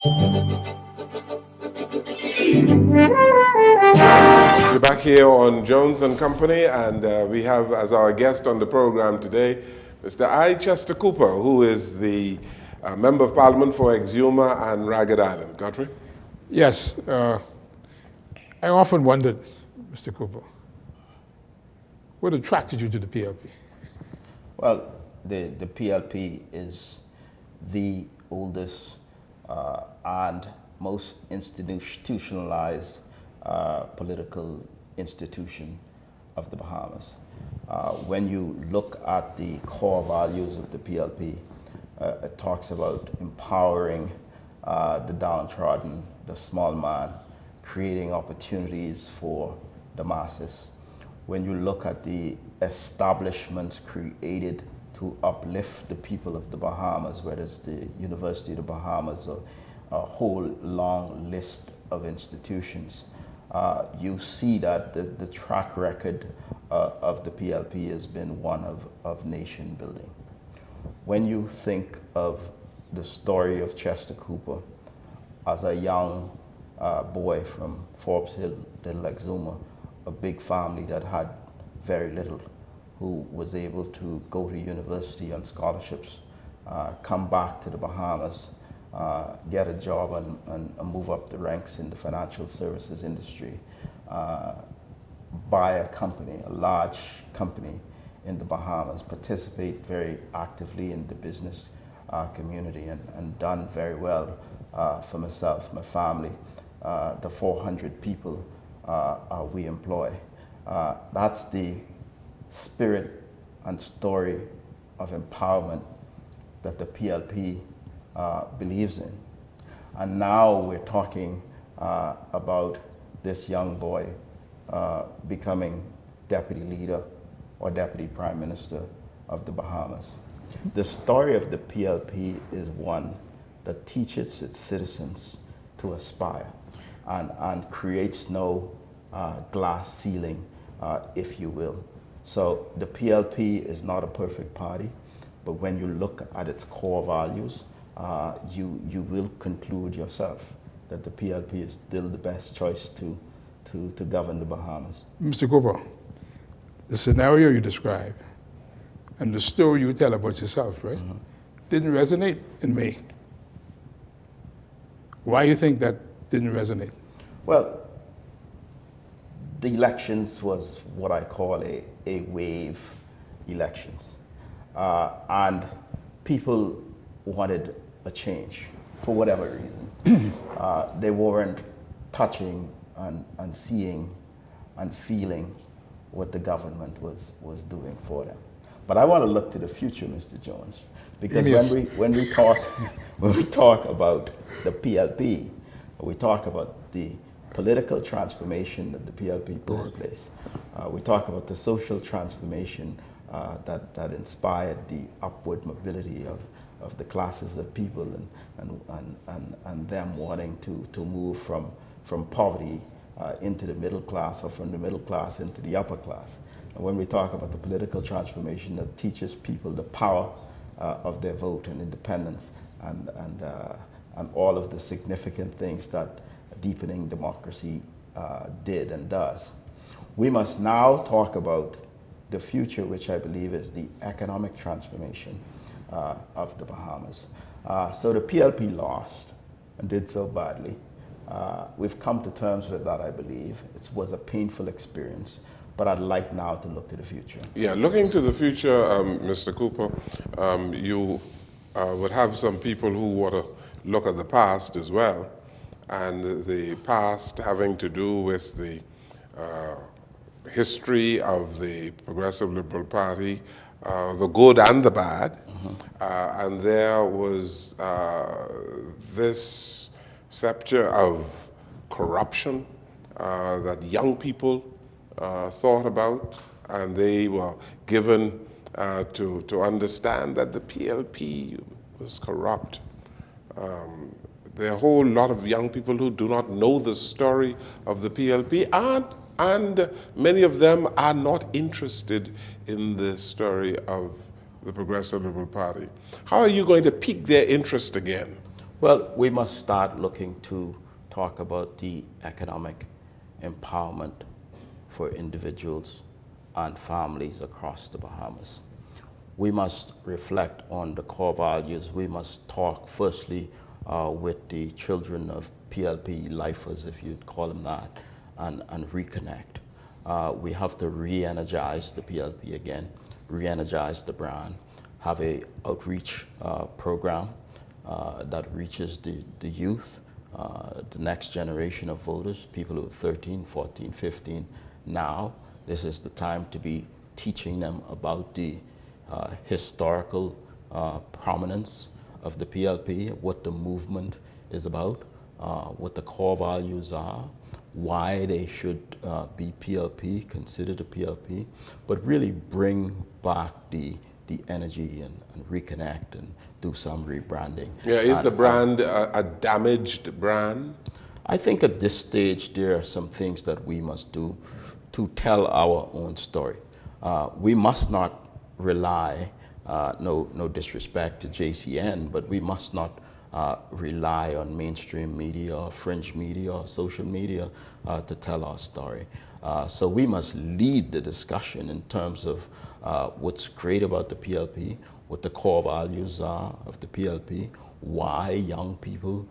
We're back here on Jones and Company, and we have as our guest on the program today Mr. I. Chester Cooper, who is the Member of Parliament for Exuma and Ragged Island. Godfrey? Yes, I often wondered, Mr. Cooper, what attracted you to the PLP? Well, the PLP is the oldest and most institutionalized political institution of the Bahamas. When you look at the core values of the PLP, it talks about empowering the downtrodden, the small man, creating opportunities for the masses. When you look at the establishments created to uplift the people of the Bahamas, whether it's the University of the Bahamas or a whole long list of institutions, you see that the track record of the PLP has been one of nation building. When you think of the story of Chester Cooper as a young boy from Forbes Hill, Little Exuma, a big family that had very little, who was able to go to university on scholarships, come back to the Bahamas, get a job and move up the ranks in the financial services industry, buy a company, a large company in the Bahamas, participate very actively in the business community and done very well for myself, my family, the 400 people we employ. That's the spirit and story of empowerment that the PLP believes in. And now we're talking about this young boy becoming deputy leader or deputy prime minister of the Bahamas. The story of the PLP is one that teaches its citizens to aspire and creates no glass ceiling, if you will. So the PLP is not a perfect party, but when you look at its core values, you will conclude yourself that the PLP is still the best choice to govern the Bahamas. Mr. Cooper, the scenario you describe and the story you tell about yourself, right, didn't resonate in me. Why do you think that didn't resonate? Well, the elections was what I call a wave elections. And people wanted a change for whatever reason. They weren't touching and seeing and feeling what the government was doing for them. But I want to look to the future, Mr. Jones, because when we talk about the PLP, we talk about the political transformation that the PLP put in place. We talk about the social transformation that inspired the upward mobility of the classes of people and them wanting to move from poverty into the middle class or from the middle class into the upper class. And when we talk about the political transformation that teaches people the power of their vote and independence and all of the significant things that deepening democracy did and does. We must now talk about the future, which I believe is the economic transformation of the Bahamas. So the PLP lost and did so badly. We've come to terms with that, I believe. It was a painful experience, but I'd like now to look to the future. Yeah, looking to the future, Mr. Cooper, you would have some people who want to look at the past as well, and the past having to do with the history of the Progressive Liberal Party, the good and the bad. And there was this scepter of corruption that young people thought about, and they were given to understand that the PLP was corrupt. There are a whole lot of young people who do not know the story of the PLP, and many of them are not interested in the story of the Progressive Liberal Party. How are you going to pique their interest again? Well, we must start looking to talk about the economic empowerment for individuals and families across the Bahamas. We must reflect on the core values. We must talk firstly with the children of PLP lifers, if you'd call them that, and reconnect. We have to re-energize the PLP again, re-energize the brand, have a outreach program that reaches the youth, the next generation of voters, people who are 13, 14, 15 now. This is the time to be teaching them about the historical prominence of the PLP, what the movement is about, what the core values are, why they should be PLP, considered a PLP, but really bring back the energy and reconnect and do some rebranding. Yeah, is the brand a damaged brand? I think at this stage there are some things that we must do to tell our own story. We must not rely, no disrespect to JCN, but we must not rely on mainstream media or fringe media or social media to tell our story. So we must lead the discussion in terms of what's great about the PLP, what the core values are of the PLP, why young people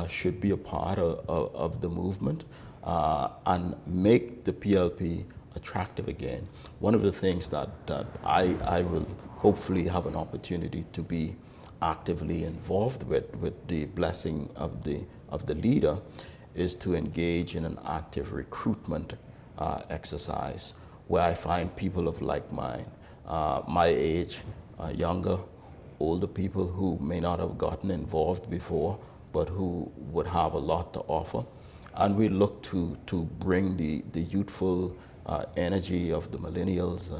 should be a part of the movement, and make the PLP attractive again. One of the things that I will hopefully have an opportunity to be actively involved with the blessing of the leader is to engage in an active recruitment exercise where I find people of like mind, my age, younger, older people who may not have gotten involved before but who would have a lot to offer. And we look to bring the youthful energy of the millennials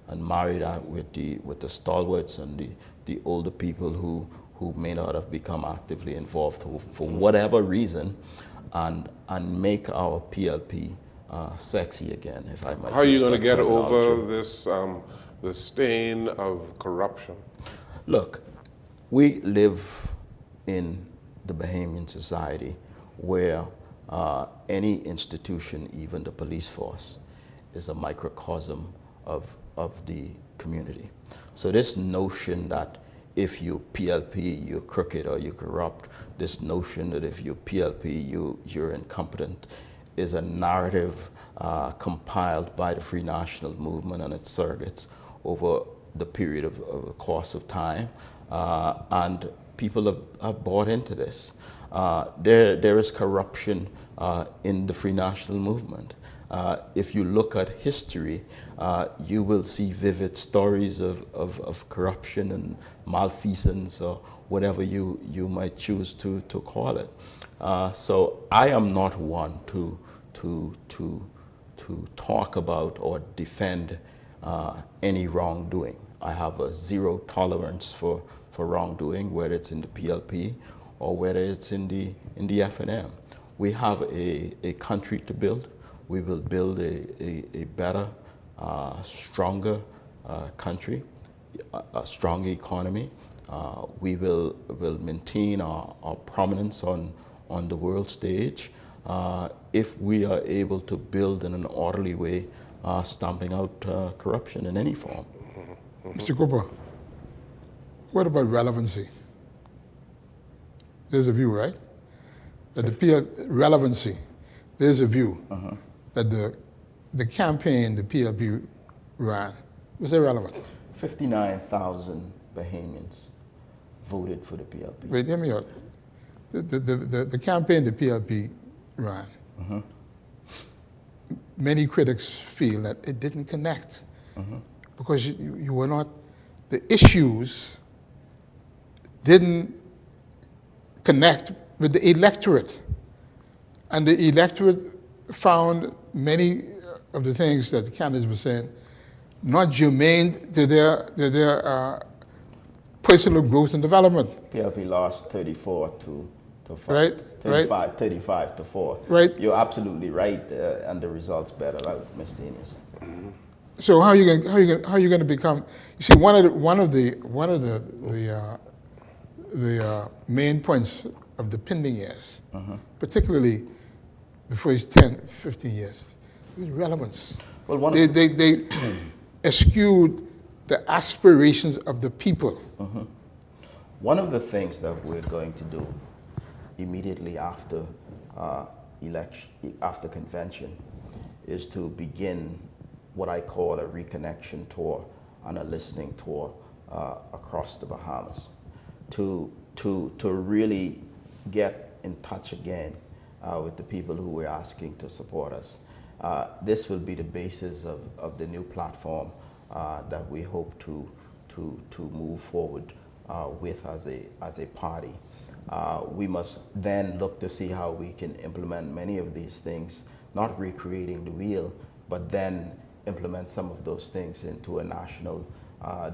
and marry that with the stalwarts and the older people who may not have become actively involved for whatever reason, and make our PLP sexy again, if I might. How are you use going to that get over terminology. this the stain of corruption? Look, we live in the Bahamian society where any institution, even the police force, is a microcosm of the community. So this notion that if you PLP, you're crooked or you're corrupt, this notion that if you PLP, you're incompetent, is a narrative compiled by the Free National Movement and its surrogates over the period of a course of time, and people have bought into this. There is corruption in the Free National Movement. If you look at history, you will see vivid stories of corruption and malfeasance or whatever you might choose to call it. So I am not one to talk about or defend any wrongdoing. I have a zero tolerance for wrongdoing, whether it's in the PLP or whether it's in the FNM. We have a country to build. We will build a better, stronger country, a strong economy. We will maintain our prominence on the world stage if we are able to build in an orderly way, stamping out corruption in any form. Mr. Cooper, what about relevancy? There's a view, right? That relevancy, there's a view that the campaign the PLP ran was irrelevant. 59,000 Bahamians voted for the PLP. Wait, hear me out. The campaign the PLP ran, many critics feel that it didn't connect because you were not, the issues didn't connect with the electorate. And the electorate found many of the things that the candidates were saying not germane to their personal growth and development. PLP lost 34 to 5. Right, 35 to 4. Right. You're absolutely right, and the results better out, Mr. Innes. So how are you going to become? You see, one of the main points of the pending years, particularly before his 10, 15 years. It was relevance. Well, one They eschewed the aspirations of the people. One of the things that we're going to do immediately after after convention, is to begin what I call a reconnection tour and a listening tour across the Bahamas, to really get in touch again with the people who we're asking to support us. This will be the basis of the new platform that we hope to move forward with as a party. We must then look to see how we can implement many of these things, not recreating the wheel, but then implement some of those things into a national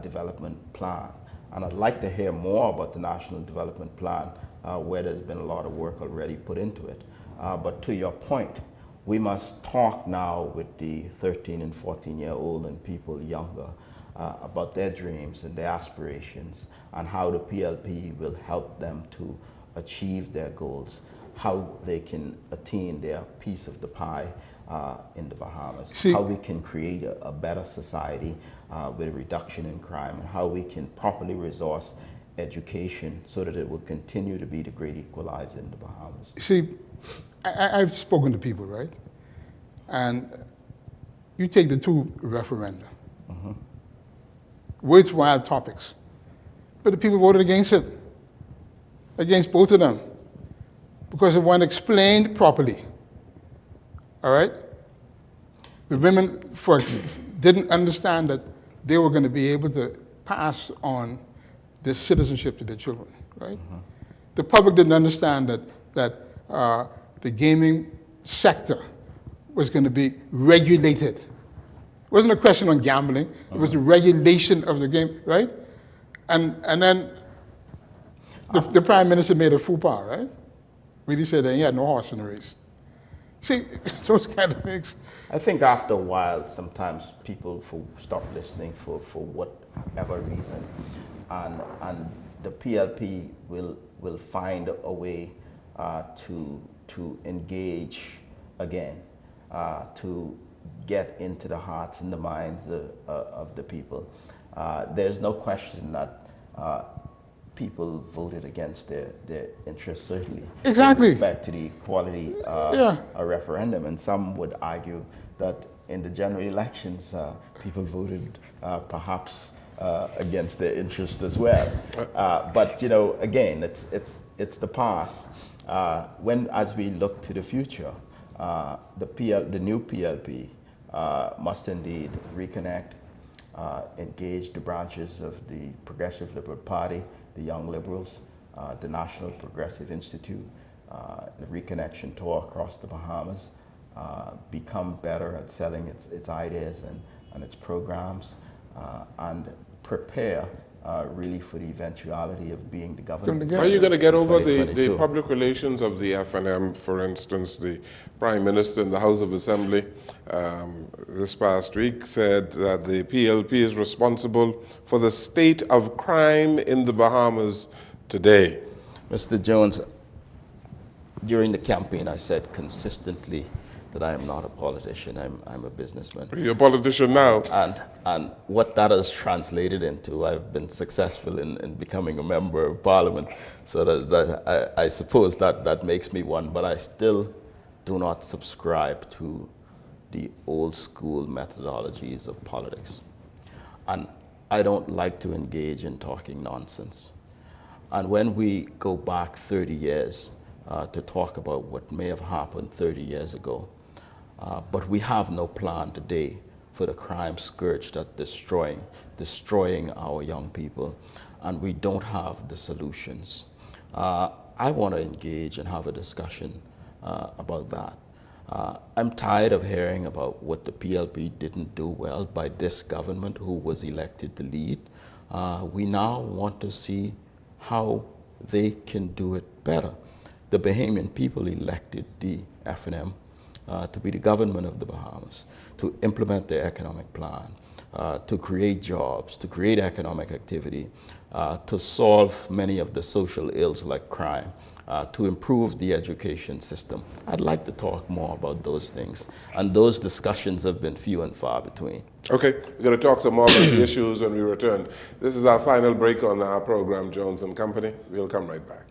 development plan. And I'd like to hear more about the national development plan, where there's been a lot of work already put into it. But to your point, we must talk now with the 13 and 14-year-old and people younger about their dreams and their aspirations, and how the PLP will help them to achieve their goals, how they can attain their piece of the pie in the Bahamas, how we can create a better society with a reduction in crime, and how we can properly resource education so that it will continue to be the great equalizer in the Bahamas. See, I've spoken to people, right? And you take the two referenda, worthwhile topics, but the people voted against it, against both of them, because it wasn't explained properly. All right? The women, didn't understand that they were going to be able to pass on their citizenship to their children, right? The public didn't understand that the gaming sector was going to be regulated. It wasn't a question on gambling, it was the regulation of the game, right? And then the Prime Minister made a faux pas, right? Really said that he had no horse in the race. See, those kind of things. I think after a while, sometimes people stop listening for whatever reason, and the PLP will find a way to engage again, to get into the hearts and the minds of the people. There's no question that people voted against their interests, certainly. Exactly. With respect to the equality referendum. And some would argue that in the general elections, people voted perhaps against their interest as well. But you know, again, it's the past. As we look to the future, the new PLP must indeed reconnect, engage the branches of the Progressive Liberal Party, the Young Liberals, the National Progressive Institute, the reconnection tour across the Bahamas, become better at selling its ideas and its programs, and prepare really for the eventuality of being the government. Are you going to get over the public relations of the FNM? For instance, the Prime Minister in the House of Assembly this past week said that the PLP is responsible for the state of crime in the Bahamas today. Mr. Jones, during the campaign I said consistently that I am not a politician, I'm a businessman. You're a politician now. And what that has translated into, I've been successful in becoming a member of parliament, so that I suppose that makes me one, but I still do not subscribe to the old school methodologies of politics. And I don't like to engage in talking nonsense. And when we go back 30 years to talk about what may have happened 30 years ago, but we have no plan today for the crime scourge that's destroying our young people, and we don't have the solutions. I want to engage and have a discussion about that. I'm tired of hearing about what the PLP didn't do well by this government who was elected to lead. We now want to see how they can do it better. The Bahamian people elected the FNM to be the government of the Bahamas, to implement their economic plan, to create jobs, to create economic activity, to solve many of the social ills like crime. to improve the education system. I'd like to talk more about those things, and those discussions have been few and far between. Okay, we're going to talk some more about the issues when we return. This is our final break on our program, Jones and Company. We'll come right back.